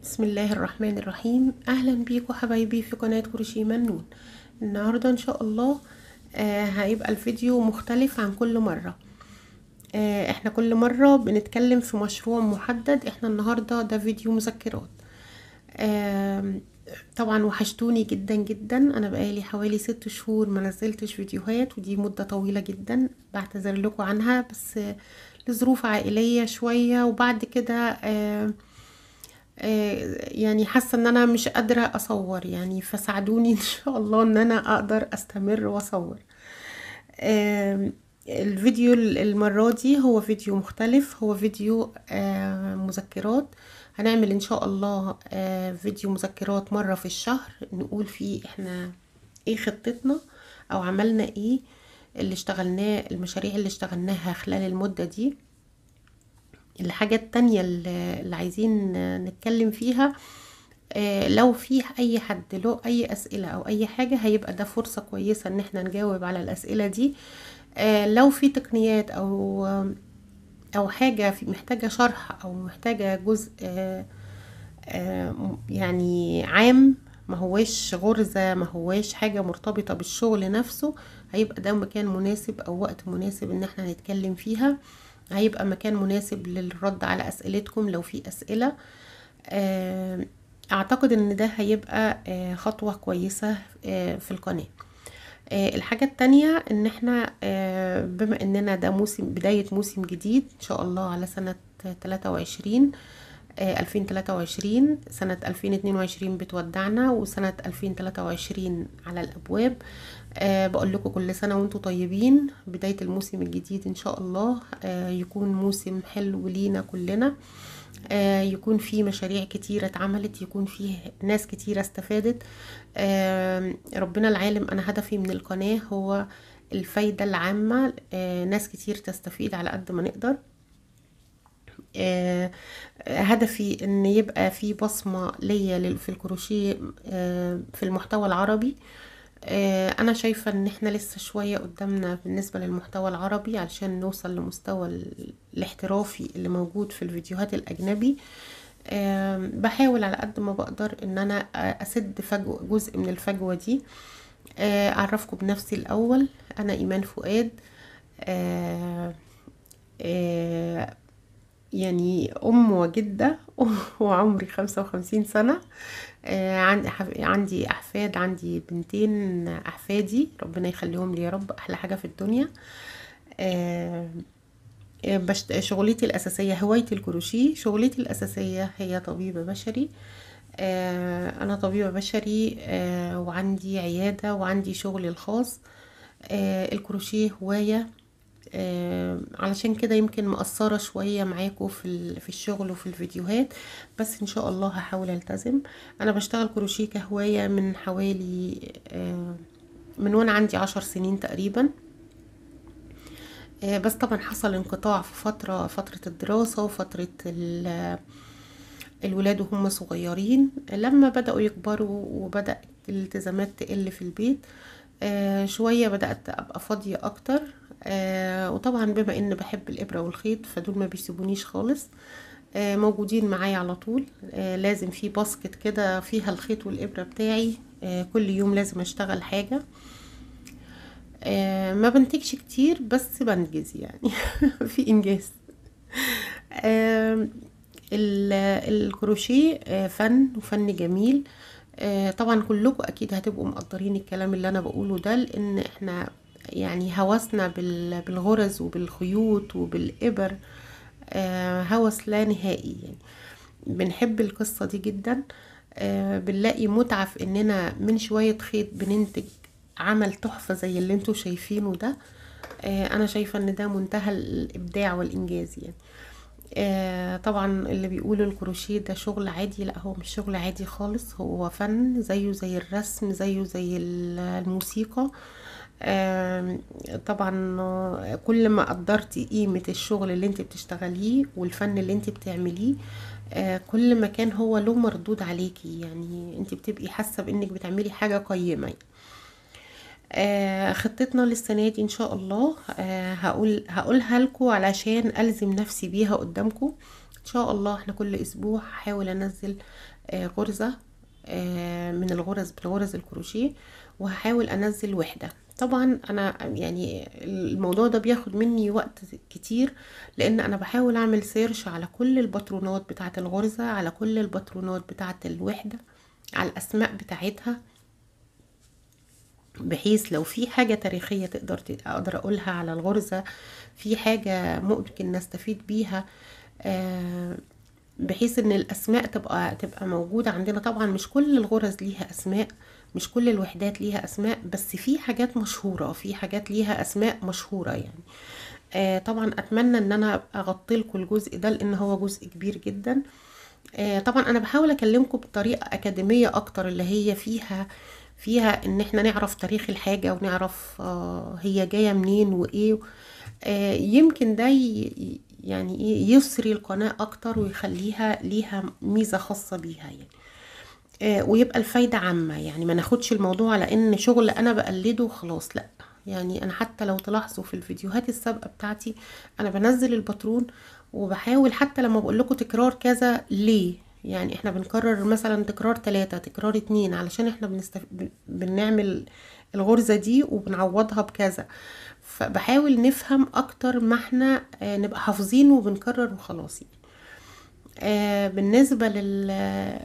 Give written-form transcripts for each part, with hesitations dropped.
بسم الله الرحمن الرحيم. اهلا بيكم حبايبي في قناة كروشيه منون. النهاردة ان شاء الله هيبقى الفيديو مختلف عن كل مرة. احنا كل مرة بنتكلم في مشروع محدد، احنا النهاردة ده فيديو مذكرات. طبعا وحشتوني جدا جدا، انا بقالي حوالي 6 شهور ما نزلتش فيديوهات، ودي مدة طويلة جدا بعتذر لكم عنها، بس لظروف عائلية شوية. وبعد كده يعني حاسه ان انا مش قادره اصور، يعني فساعدوني ان شاء الله ان انا اقدر استمر واصور. الفيديو المره دي هو فيديو مختلف، هو فيديو مذكرات. هنعمل ان شاء الله فيديو مذكرات مره في الشهر، نقول فيه احنا ايه خطتنا او عملنا ايه اللي اشتغلناه، المشاريع اللي اشتغلناها خلال المده دي. الحاجة التانية اللي عايزين نتكلم فيها، لو في اي حد له اي اسئلة او اي حاجة، هيبقى ده فرصة كويسة ان احنا نجاوب على الاسئلة دي. لو في تقنيات او حاجة محتاجة شرح او محتاجة جزء يعني عام، ما هواش غرزة، ما هواش حاجة مرتبطة بالشغل نفسه، هيبقى ده مكان مناسب او وقت مناسب ان احنا نتكلم فيها. هيبقى مكان مناسب للرد على اسئلتكم لو في اسئلة. اعتقد ان ده هيبقى خطوة كويسة في القناة. الحاجة التانية ان احنا بما اننا ده بداية موسم جديد ان شاء الله على سنة 23، 2023. سنة 2022 بتودعنا، وسنة 2023 على الأبواب. بقول لكم كل سنة وانتم طيبين. بداية الموسم الجديد إن شاء الله يكون موسم حلو لينا كلنا، يكون فيه مشاريع كتيرة اتعملت، يكون فيه ناس كتيرة استفادت. ربنا العالم، أنا هدفي من القناة هو الفايدة العامة، ناس كتير تستفيد على قد ما نقدر. هدفي ان يبقى في بصمة ليا في الكروشيه في المحتوى العربي. انا شايفة ان احنا لسه شوية قدامنا بالنسبة للمحتوى العربي علشان نوصل لمستوى الاحترافي اللي موجود في الفيديوهات الاجنبي. بحاول على قد ما بقدر ان انا اسد جزء من الفجوة دي. اعرفكم بنفسي الاول، انا ايمان فؤاد. يعني أم وجدة وعمري 55 سنة. عندي أحفاد، عندي بنتين أحفادي ربنا يخليهم لي يا رب، أحلى حاجة في الدنيا. شغلتي الأساسية هوايتي الكروشيه، شغلتي الأساسية هي طبيبة بشري. أنا طبيبة بشري، وعندي عيادة وعندي شغلي الخاص. الكروشيه هواية، علشان كده يمكن مقصرة شوية معاكم في الشغل وفي الفيديوهات، بس ان شاء الله هحاول التزم. انا بشتغل كروشيه كهواية من حوالي من وانا عندي 10 سنين تقريبا. بس طبعا حصل انقطاع في فترة الدراسة وفترة الولاد وهم صغيرين. لما بدأوا يكبروا وبدأ الالتزامات تقل في البيت، شوية بدأت أبقى فاضية أكتر. وطبعا بما إن بحب الإبرة والخيط فدول ما بيسيبونيش خالص، موجودين معايا على طول. لازم في باسكت كده فيها الخيط والإبرة بتاعي، كل يوم لازم أشتغل حاجة. ما بنتجش كتير بس بنجز يعني في إنجاز. الكروشيه فن وفن جميل. طبعا كلكم اكيد هتبقوا مقدرين الكلام اللي انا بقوله ده، لان احنا يعني هوسنا بالغرز وبالخيوط وبالإبر هوس لا نهائي، يعني بنحب القصة دي جدا. بنلاقي متعة في اننا من شوية خيط بننتج عمل تحفة زي اللي انتوا شايفينه ده. انا شايفة ان ده منتهى الابداع والانجاز يعني. طبعا اللي بيقولوا الكروشيه ده شغل عادي، لا هو مش شغل عادي خالص، هو فن زيه زي الرسم، زيه زي الموسيقى. طبعا كل ما قدرتي قيمة الشغل اللي انت بتشتغليه والفن اللي انت بتعمليه، كل ما كان هو له مردود عليكي، يعني انت بتبقي حاسة بانك بتعملي حاجة قيمة. خطتنا للسنة دي ان شاء الله هقولها لكم علشان ألزم نفسي بيها قدامكم. ان شاء الله احنا كل اسبوع هحاول انزل غرزة من غرز الكروشيه، وهحاول انزل وحدة. طبعا انا يعني الموضوع ده بياخد مني وقت كتير، لان انا بحاول اعمل سيرش على كل الباترونات بتاعه الغرزة، على كل الباترونات بتاعه الوحدة، على الاسماء بتاعتها، بحيث لو في حاجة تاريخية اقدر اقولها على الغرزة، في حاجة ممكن نستفيد بيها، بحيث ان الاسماء تبقى موجودة عندنا. طبعا مش كل الغرز ليها اسماء، مش كل الوحدات ليها اسماء، بس في حاجات مشهورة، في حاجات ليها اسماء مشهورة يعني. طبعا اتمنى ان انا اغطي لكم الجزء ده، لان هو جزء كبير جدا. طبعا انا بحاول اكلمكم بطريقة اكاديمية اكتر، اللي هي فيها ان احنا نعرف تاريخ الحاجة، ونعرف هي جاية منين وايه. يمكن ده يعني ايه يسري القناة اكتر، ويخليها ليها ميزة خاصة بيها يعني. ويبقى الفايدة عامة، يعني ما ناخدش الموضوع على ان شغل انا بقلده وخلاص، لا. يعني انا حتى لو تلاحظوا في الفيديوهات السابقة بتاعتي، انا بنزل الباترون وبحاول، حتى لما بقول لكم تكرار كذا ليه، يعني احنا بنكرر مثلا تكرار 3 تكرار 2، علشان احنا بنعمل الغرزة دي وبنعوضها بكذا. فبحاول نفهم اكتر ما احنا نبقى حافظين وبنكرر وخلاص يعني. بالنسبة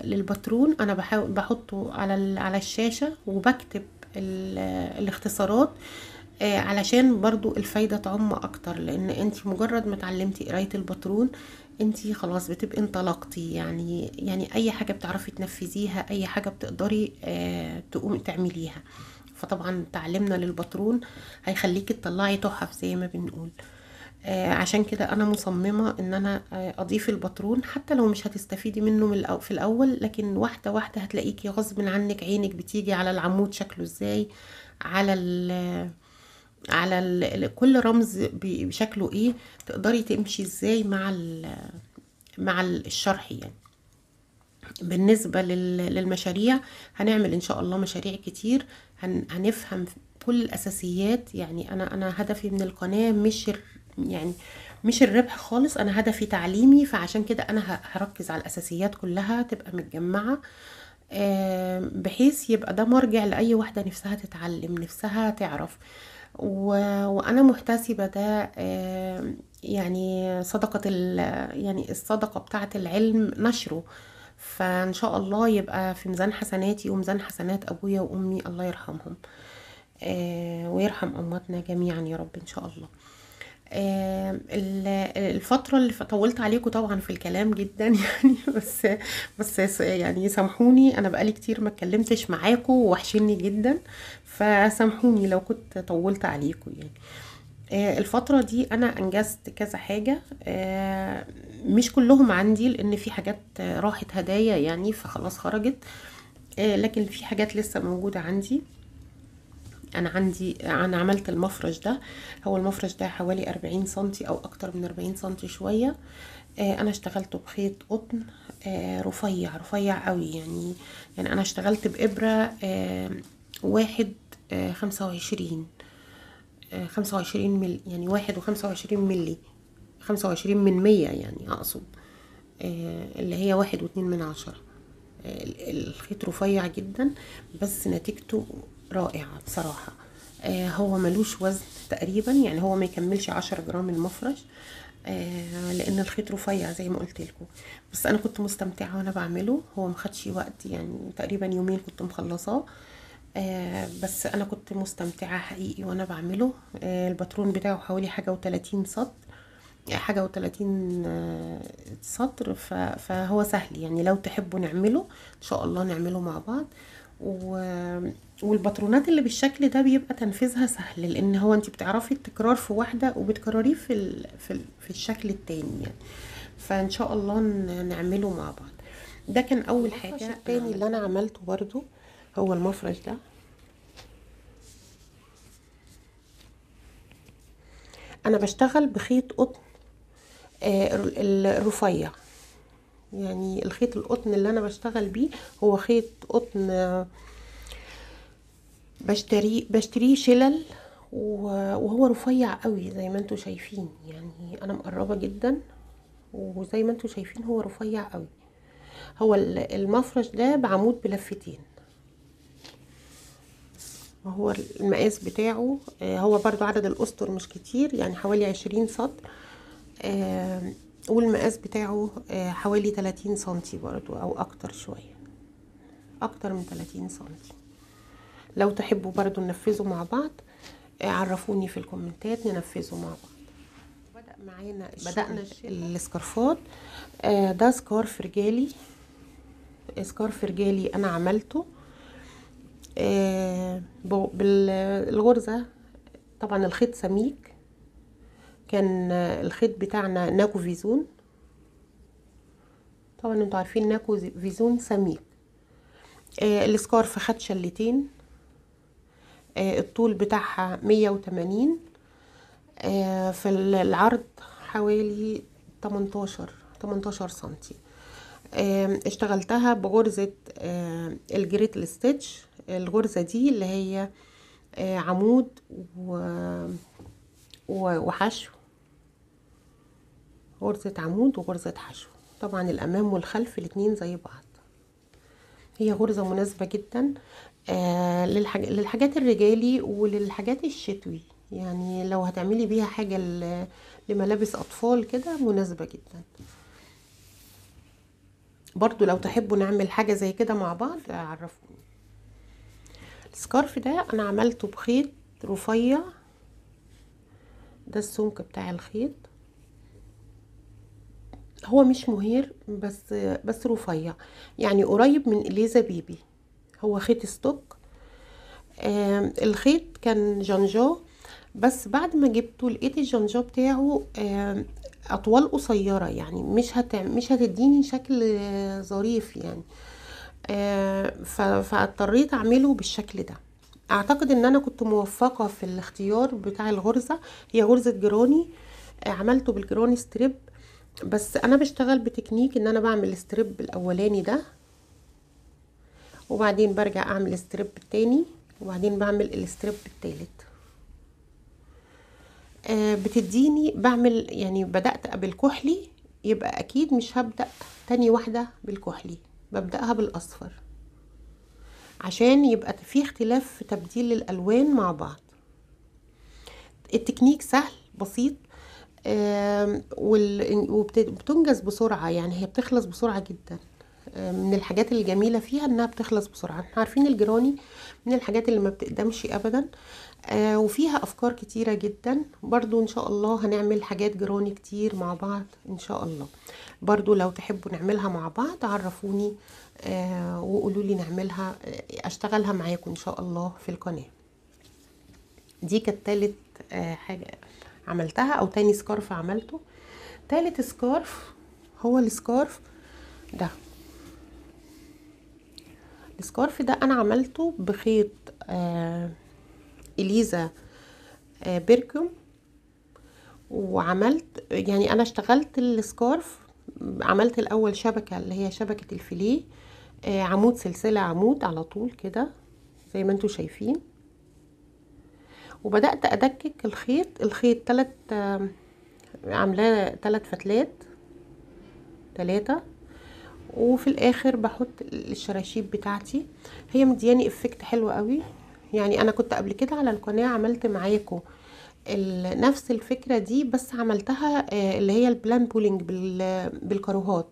للباترون، انا بحاول بحطه على الشاشة، وبكتب الاختصارات علشان برضو الفايدة تعم اكتر، لان انت مجرد ما اتعلمتي قراية الباترون انت خلاص بتبقي انطلقتي، يعني اي حاجة بتعرفي تنفذيها، اي حاجة بتقدري تقومي تعمليها. فطبعا تعلمنا للباترون هيخليكي تطلعي تحف زي ما بنقول. عشان كده انا مصممة ان انا اضيف الباترون، حتى لو مش هتستفيدي منه في الاول، لكن واحدة واحدة هتلاقيكي غصب عنك عينك بتيجي على العمود شكله ازاي، على كل رمز بشكله ايه، تقدري تمشي ازاي مع الشرح يعني. بالنسبة للمشاريع، هنعمل ان شاء الله مشاريع كتير، هنفهم كل الاساسيات. يعني انا هدفي من القناة يعني مش الربح خالص، انا هدفي تعليمي، فعشان كده انا هركز على الاساسيات كلها تبقى متجمعة، بحيث يبقى ده مرجع لأي واحدة نفسها تتعلم، نفسها تعرف. وأنا محتسبة ده يعني يعني الصدقة بتاعة العلم نشره. فإن شاء الله يبقى في ميزان حسناتي وميزان حسنات أبويا وأمي، الله يرحمهم ويرحم أمواتنا جميعا يا رب إن شاء الله. الفترة اللي طولت عليكم طبعا في الكلام جدا يعني، بس يعني سامحوني، انا بقالي كتير ما اتكلمتش معاكم ووحشني جدا، فسامحوني لو كنت طولت عليكم يعني. الفترة دي انا انجزت كذا حاجة، مش كلهم عندي، لان في حاجات راحت هدايا يعني فخلاص خرجت، لكن في حاجات لسه موجودة عندي. انا عملت المفرش ده، هو المفرش ده حوالي 40 سنتي او اكتر من 40 سنتي شوية. انا اشتغلته بخيط قطن رفيع رفيع قوي يعني انا اشتغلت بابرة 1.25 25 ملي، يعني 1.25 ملي، 25 من 100 يعني اقصد، اللي هي 1.2 الخيط رفيع جدا، بس نتيجته رائعة بصراحة. هو ملوش وزن تقريبا، يعني هو ما يكملش 10 جرام المفرش، لان الخيط رفيع زي ما قلت لكم. بس انا كنت مستمتعة وانا بعمله، هو مخدش وقت، يعني تقريبا يومين كنت مخلصاه. بس انا كنت مستمتعة حقيقي وانا بعمله. الباترون بتاعه حوالي حاجة و30 سطر، حاجة و30 سطر، فهو سهل يعني. لو تحبوا نعمله ان شاء الله نعمله مع بعض. والباترونات اللي بالشكل ده بيبقى تنفيذها سهل، لان هو انت بتعرفي التكرار في واحدة وبتكرريه في الشكل التاني يعني. فان شاء الله نعمله مع بعض. ده كان اول حاجة. المفرش التاني اللي انا عملته برضو هو المفرش ده. انا بشتغل بخيط قطن الرفيع، يعني الخيط القطن اللي انا بشتغل بيه هو خيط قطن بشتريه شلل، وهو رفيع قوي زي ما انتوا شايفين، يعني انا مقربة جدا وزي ما انتوا شايفين هو رفيع قوي. هو المفرش ده بعمود بلفتين، وهو المقاس بتاعه هو برضو عدد الاسطر مش كتير، يعني حوالي 20 سطر، والمقاس بتاعه حوالي 30 سنتي برضو او اكتر شوية، اكتر من 30 سنتي. لو تحبوا برضو ننفذه مع بعض عرفوني في الكومنتات ننفذه مع بعض. بدأنا السكارفات. ده سكارف رجالي، سكارف رجالي انا عملته بالغرزة. طبعا الخيط سميك، كان الخيط بتاعنا ناكو فيزون. طبعا انتوا عارفين ناكو فيزون سميك. السكارف خد شلتين، الطول بتاعها 180، في العرض حوالي 18 سنتي. اشتغلتها بغرزة الجريت الستيتش. الغرزة دي اللي هي عمود وحشو، غرزة عمود وغرزة حشو. طبعا الامام والخلف الاتنين زي بعض. هي غرزة مناسبة جدا للحاجات الرجالي وللحاجات الشتوي، يعني لو هتعملي بيها حاجة لملابس اطفال كده مناسبة جدا. برضو لو تحبوا نعمل حاجة زي كده مع بعض عرفوني. السكارف ده انا عملته بخيط رفيع، ده السمك بتاع الخيط، هو مش مهير بس رفيع، يعني قريب من اليزا بيبي. هو خيط ستوك. الخيط كان جنجاه، بس بعد ما جبته لقيت الجنجاه بتاعه اطوال قصيره، يعني مش هتديني شكل ظريف يعني. فاضطريت اعمله بالشكل ده. اعتقد ان انا كنت موفقه في الاختيار بتاع الغرزه. هي غرزه جراني، عملته بالجراني ستريب، بس انا بشتغل بتكنيك ان انا بعمل الستريب الاولاني ده، وبعدين برجع اعمل الستريب التاني، وبعدين بعمل الستريب التالت. بتديني بعمل يعني بدأت بالكحلي، يبقى اكيد مش هبدأ تاني واحدة بالكحلي، ببدأها بالاصفر عشان يبقى في اختلاف في تبديل الالوان مع بعض. التكنيك سهل بسيط، وبتنجز بسرعة، يعني هي بتخلص بسرعة جدا. من الحاجات الجميلة فيها انها بتخلص بسرعة. احنا عارفين الجراني من الحاجات اللي ما بتقدمش ابدا، وفيها افكار كتيرة جدا. برضو ان شاء الله هنعمل حاجات جراني كتير مع بعض ان شاء الله. برضو لو تحبوا نعملها مع بعض عرفوني، وقولوا لي نعملها، اشتغلها معاكم ان شاء الله في القناة. دي كانت تالت حاجة عملتها، او تاني سكارف عملته. تالت سكارف هو السكارف ده. السكارف ده انا عملته بخيط اليزا بيركم، وعملت يعني انا اشتغلت السكارف. عملت الاول شبكة اللي هي شبكة الفيليه، عمود سلسلة عمود على طول كده زي ما انتوا شايفين، وبدأت ادكك الخيط عاملاه 3 فتلات 3، وفي الاخر بحط الشراشيب بتاعتي. هي مدياني افكت حلو قوي. يعني انا كنت قبل كده على القناة عملت معاكم نفس الفكرة دي، بس عملتها اللي هي البلان بولينج بالكاروهات.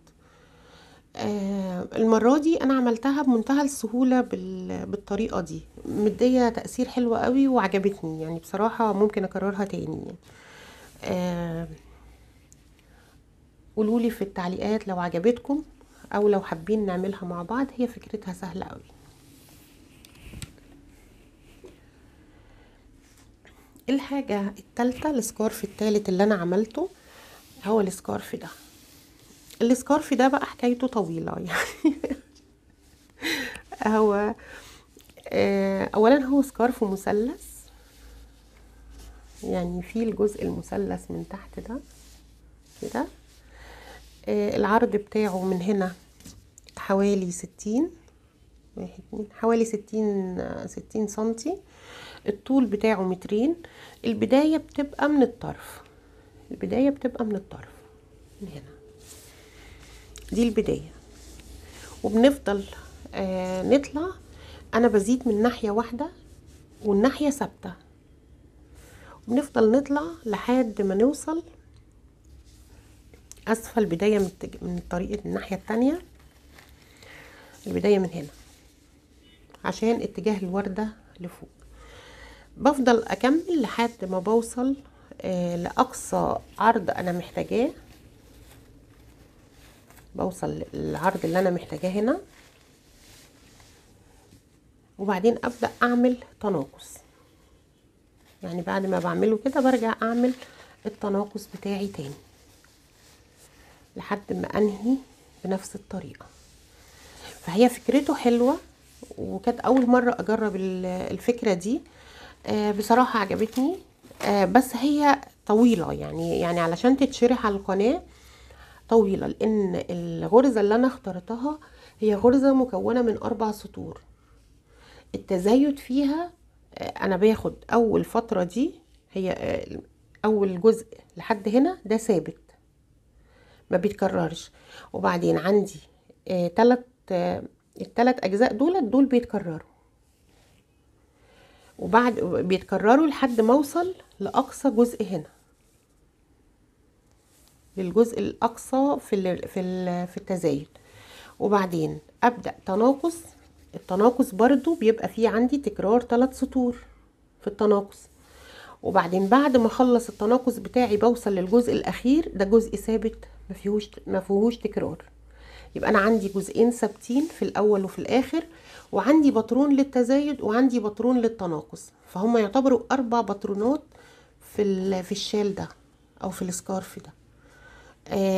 المرة دي انا عملتها بمنتهى السهولة بالطريقة دي، مدية تأثير حلو قوي وعجبتني، يعني بصراحة ممكن اكررها تاني. قولولي في التعليقات لو عجبتكم، او لو حابين نعملها مع بعض. هي فكرتها سهلة قوي. الحاجة التالتة، السكارف التالت اللي انا عملته هو السكارف ده. السكارف ده بقى حكايته طويلة يعني. هو اولا هو سكارف مثلث، يعني في الجزء المثلث من تحت ده كده. العرض بتاعه من هنا حوالي 60 حوالي 60 سنتي. الطول بتاعه 2 متر. البداية بتبقى من الطرف، من هنا. دي البداية. وبنفضل نطلع، انا بزيد من ناحية واحدة والناحية ثابتة، وبنفضل نطلع لحد ما نوصل اسفل بداية من طريقة الناحية التانية. البداية من هنا عشان اتجاه الوردة لفوق. بفضل اكمل لحد ما بوصل لاقصى عرض انا محتاجاه، بوصل للعرض اللي انا محتاجاه هنا، وبعدين ابدأ اعمل تناقص. يعني بعد ما بعمله كده برجع اعمل التناقص بتاعي تاني لحد ما انهي بنفس الطريقة. فهي فكرته حلوة، وكانت اول مرة اجرب الفكرة دي. بصراحة عجبتني. بس هي طويلة، يعني علشان تتشرح على القناة طويلة، لان الغرزة اللي انا اخترتها هي غرزة مكونة من 4 سطور. التزايد فيها انا باخد اول فترة دي، هي اول جزء لحد هنا ده ثابت ما بيتكررش، وبعدين عندي التلات اجزاء دول بيتكرروا، وبعد بيتكرروا لحد ما اوصل لاقصى جزء هنا، للجزء الاقصى في التزايد. وبعدين ابدا تناقص. التناقص برضو بيبقى فيه عندي تكرار 3 سطور في التناقص، وبعدين بعد ما اخلص التناقص بتاعي بوصل للجزء الاخير، ده جزء ثابت ما فيهوش تكرار. يبقى انا عندي جزئين ثابتين في الاول وفي الاخر، وعندي باترون للتزايد وعندي باترون للتناقص، فهم يعتبروا 4 باترونات في الشال ده او في السكارف ده.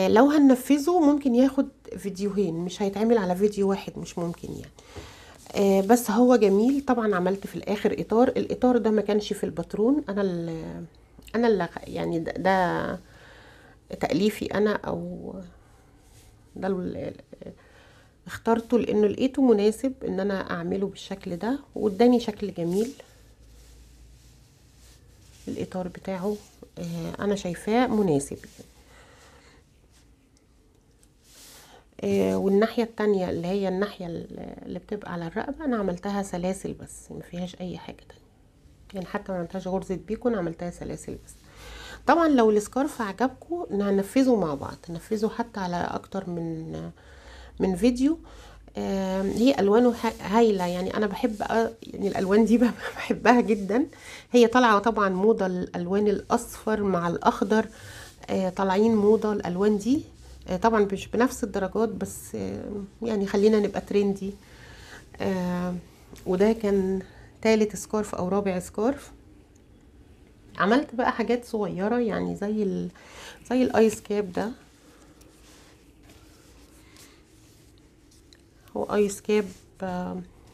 لو هننفذه ممكن ياخد فيديوهين، مش هيتعمل على فيديو واحد، مش ممكن يعني. بس هو جميل. طبعا عملت في الاخر الاطار ده ما كانش في الباترون، انا اللي يعني ده تأليفي انا، او ده اخترته لانه لقيته مناسب ان انا اعمله بالشكل ده، واداني شكل جميل. الاطار بتاعه انا شايفاه مناسب. والناحية التانية اللي هي الناحية اللي بتبقى على الرقبة انا عملتها سلاسل بس، ما فيهاش اي حاجة تانية، يعني حتى ما عملتهاش غرزة بيكون، عملتها سلاسل بس. طبعا لو السكارف عجبكم ننفذه مع بعض، ننفذه حتى على اكتر من فيديو. هي الوانه هايله، يعني انا بحب يعني الالوان دي بحبها جدا. هي طالعه طبعا موضه الالوان الاصفر مع الاخضر، طالعين موضه الالوان دي. طبعا مش بنفس الدرجات، بس يعني خلينا نبقى ترندي. وده كان تالت سكارف او رابع سكارف. عملت بقى حاجات صغيره، يعني زي الايس كاب ده. هو ايس كاب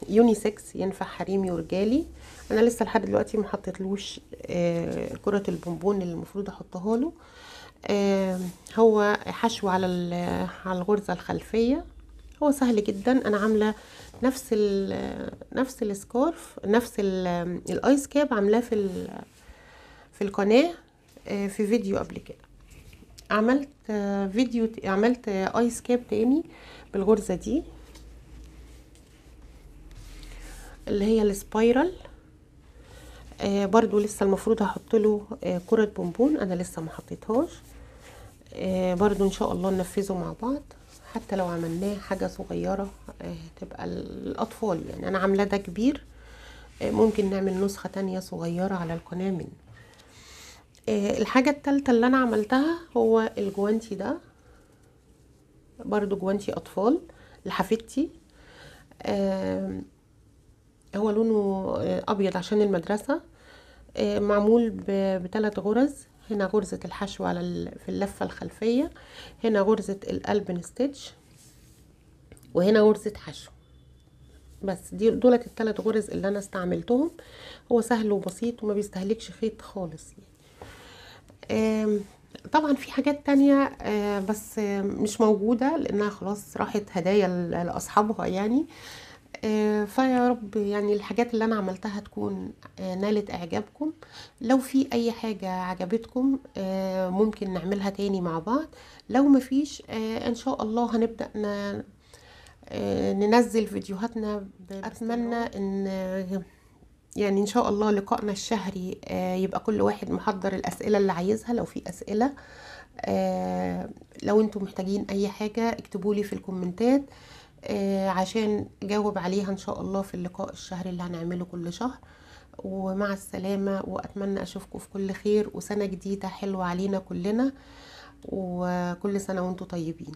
يونيسكس، ينفع حريمي ورجالي. انا لسه لحد دلوقتي ما حطيتلوش كرة البونبون اللي المفروض احطها له. هو حشو على الغرزة الخلفية. هو سهل جدا. انا عاملة نفس السكارف، نفس الايس كاب، عاملاه في القناة في فيديو قبل كده. عملت عملت ايس كاب تاني بالغرزة دي اللي هي السبايرال. برضو لسه المفروض هحط له كرة بونبون، انا لسه ما حطيتهاش. برضو ان شاء الله ننفذه مع بعض، حتى لو عملناه حاجة صغيرة تبقى الاطفال. يعني انا عاملاه ده كبير، ممكن نعمل نسخة تانية صغيرة على القناة منه. الحاجة التالتة اللي انا عملتها هو الجوانتي ده، برضو جوانتي اطفال لحفيدتي. هو لونه ابيض عشان المدرسة. معمول ب3 غرز. هنا غرزة الحشو في اللفة الخلفية، هنا غرزة القلب ستيتش، وهنا غرزة حشو. بس دولت ال3 غرز اللي انا استعملتهم. هو سهل وبسيط وما بيستهلكش خيط خالص يعني. طبعا في حاجات تانية بس مش موجودة لانها خلاص راحت هدايا لاصحابها يعني. فيا رب يعني الحاجات اللي انا عملتها تكون نالت اعجابكم. لو في اي حاجة عجبتكم ممكن نعملها تاني مع بعض. لو مفيش ان شاء الله هنبدأ ننزل فيديوهاتنا اتمنى ان يعني ان شاء الله لقائنا الشهري يبقى كل واحد محضر الاسئلة اللي عايزها. لو في اسئلة لو انتم محتاجين اي حاجة اكتبولي في الكومنتات عشان جاوب عليها ان شاء الله في اللقاء الشهري اللي هنعمله كل شهر. ومع السلامة، واتمنى اشوفكم في كل خير وسنة جديدة حلوة علينا كلنا، وكل سنة وانتم طيبين.